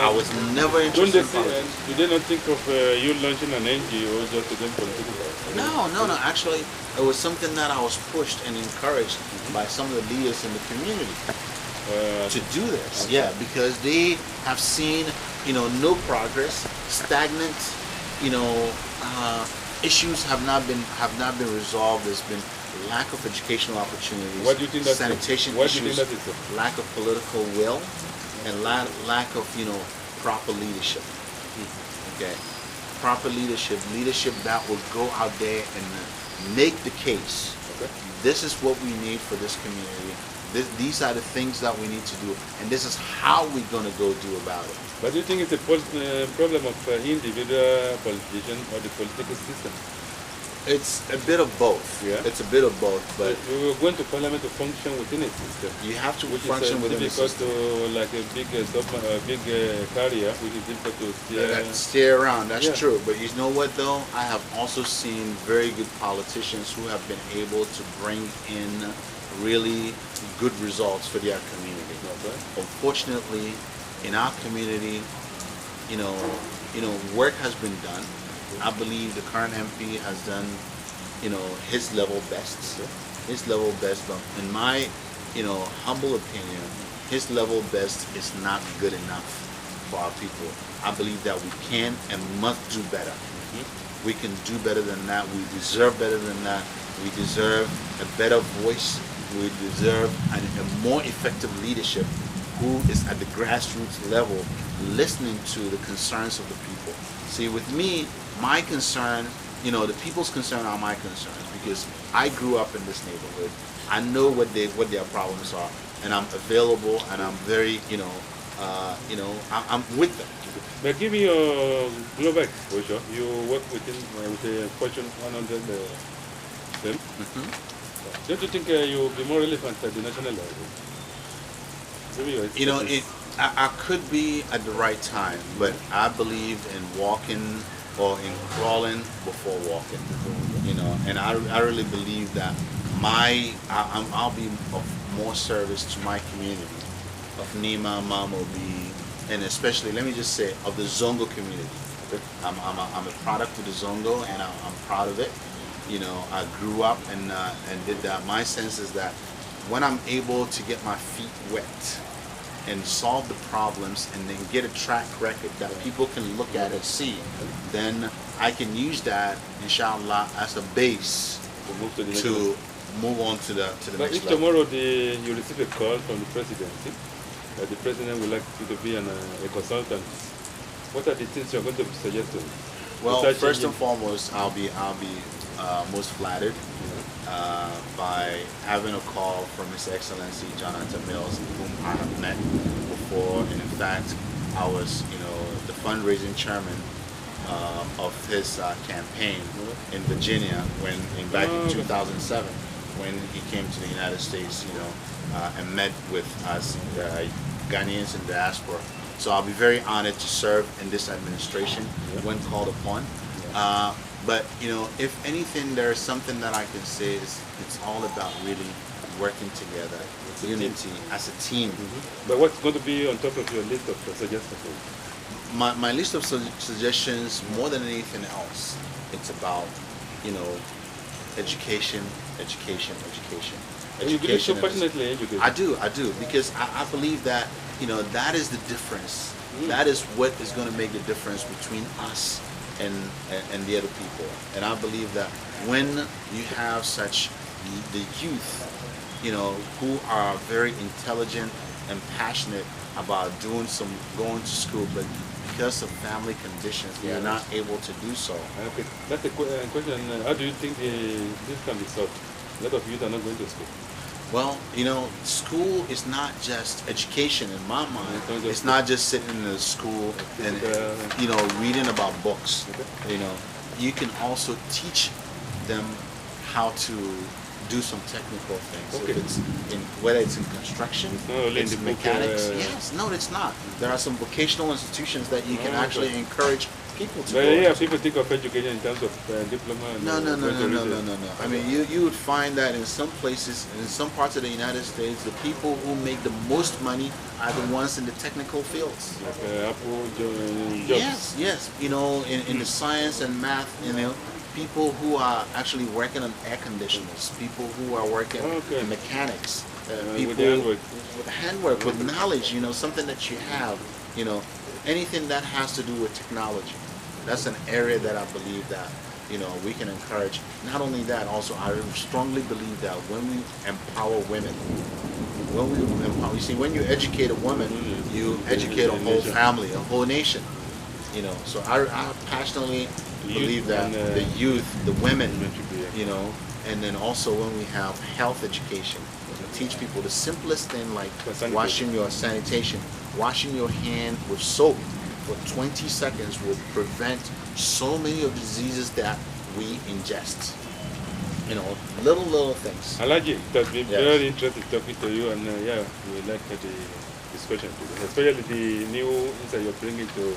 I was never interested in politics. You did not think of you launching an NGO just to gain political power? No. Actually, it was something that I was pushed and encouraged by some of the leaders in the community to do this. Okay. Yeah, because they have seen, no progress, stagnant, issues have not been resolved. There's been lack of educational opportunities, what do you think that's sanitation what issues, do you think that's lack of political will, and lack of proper leadership. Okay, proper leadership that will go out there and make the case. Okay. This is what we need for this community. These are the things that we need to do, and this is how we're going to go do about it. But do you think it's a problem of individual politicians or the political system? It's a bit of both. Yeah. It's a bit of both, but we were going to parliament to function within a system. You have to which function is within a difficult system. to like a big carrier, which is difficult to steer around. That's yeah. true. But you know what though? I have also seen very good politicians who have been able to bring in really good results for their community. Okay. Unfortunately, in our community, work has been done. I believe the current MP has done, his level best. His level best, but in my, humble opinion, his level best is not good enough for our people. I believe that we can and must do better. We can do better than that. We deserve better than that. We deserve a better voice. We deserve a more effective leadership who is at the grassroots level listening to the concerns of the people. See, with me, my concern, the people's concern are my concerns because I grew up in this neighborhood. I know what their problems are. and I'm available, and I'm very, I'm with them. But give me your global exposure. You work with the Fortune 100 firm. Don't you think you'll be more relevant at the national level? Give me your I could be at the right time, but I believe in walking or in crawling before walking. And I really believe that I'll be of more service to my community, of Nima, Mamobi, and especially, let me just say, of the Zongo community. I'm a product of the Zongo, and I'm proud of it. I grew up and did that. My sense is that when I'm able to get my feet wet and solve the problems and then get a track record that people can look at and see, then I can use that, inshallah, as a base to move on to the next level. But if tomorrow you receive a call from the presidency, that the president would like you to be a consultant, what are the things you're going to suggest to him? Well, first and foremost, I'll be most flattered by having a call from His Excellency Jonathan Mills, whom I have met before, and in fact, I was, the fundraising chairman of his campaign in Virginia back in 2007, when he came to the United States, and met with us Ghanaians in diaspora. So I'll be very honored to serve in this administration when called upon. But if anything, there's something that I can say is it's all about really working together, unity as a team. But what's going to be on top of your list of suggestions? My list of suggestions, more than anything else, it's about education. And you believe so passionately in education? I do, because I believe that that is the difference. That is what is going to make the difference between us and the other people. And I believe that when you have such the youth, who are very intelligent and passionate about going to school, but because of family conditions, they are not able to do so. Okay, that's a question. How do you think this can be solved? A lot of youth are not going to school. Well, school is not just education in my mind. It's not just sitting in the school and reading about books. You can also teach them how to do some technical things. Okay. Whether it's in construction, it's in mechanics. Yes, no, it's not. There are some vocational institutions that you can actually encourage people to go. People think of education in terms of diploma. No. I mean, you would find that in some places, in some parts of the United States, the people who make the most money are the ones in the technical fields. Like Apple jobs. Yes. In the science and math, people who are actually working on air conditioners, people who are working in mechanics, people with handwork, with knowledge, something that you have, anything that has to do with technology. That's an area that I believe that, we can encourage. Not only that, also I strongly believe that when we empower women, when you educate a woman, you educate a whole family, a whole nation. So I passionately believe that the youth, the women, and then also when we have health education, we teach people the simplest thing, like washing your hand with soap for 20 seconds will prevent so many of the diseases that we ingest. Little things. Alhaji, it has been very interesting talking to you, and we like the discussion today, especially the new insight you're bringing to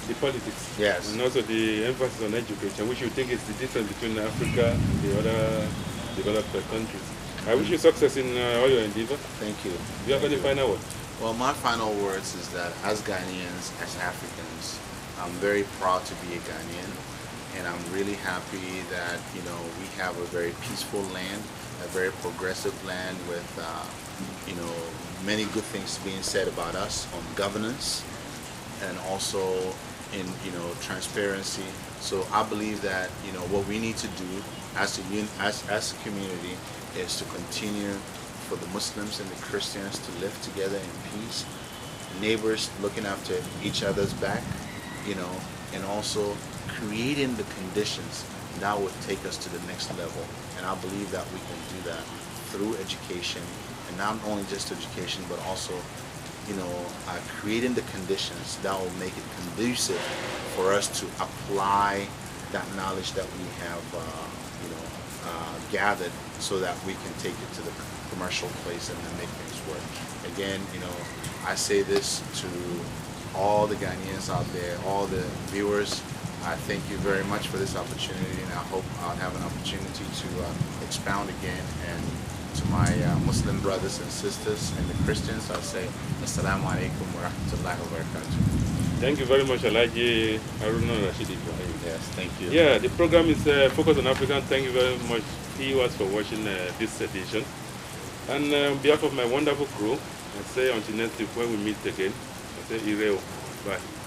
the politics. Yes. And also the emphasis on education, which you think is the difference between Africa and the other developed countries. I wish you success in all your endeavors. Thank you. Do you have any final word? Well, my final words is that as Ghanaians, as Africans, I'm very proud to be a Ghanaian, and I'm really happy that we have a very peaceful land, a very progressive land with many good things being said about us on governance, and also in transparency. So I believe that what we need to do as a community is to continue for the Muslims and the Christians to live together in peace, neighbors looking after each other's back, and also creating the conditions that would take us to the next level. And I believe that we can do that through education and not only just education, but also, creating the conditions that will make it conducive for us to apply that knowledge that we have, gathered, so that we can take it to the commercial place and then make things work. Again, I say this to all the Ghanaians out there, all the viewers. I thank you very much for this opportunity, and I hope I'll have an opportunity to expound again. And to my Muslim brothers and sisters and the Christians, I say, Assalamu alaikum wa rahmatullahi wa barakatuh. Thank you very much, Alhaji Haruna Rashid Ibrahim. Yes, thank you. Yeah, the program is Focus on Africa. Thank you very much, viewers, for watching this edition. And on behalf of my wonderful crew, I say until next week when we meet again, I say Ireo. Bye.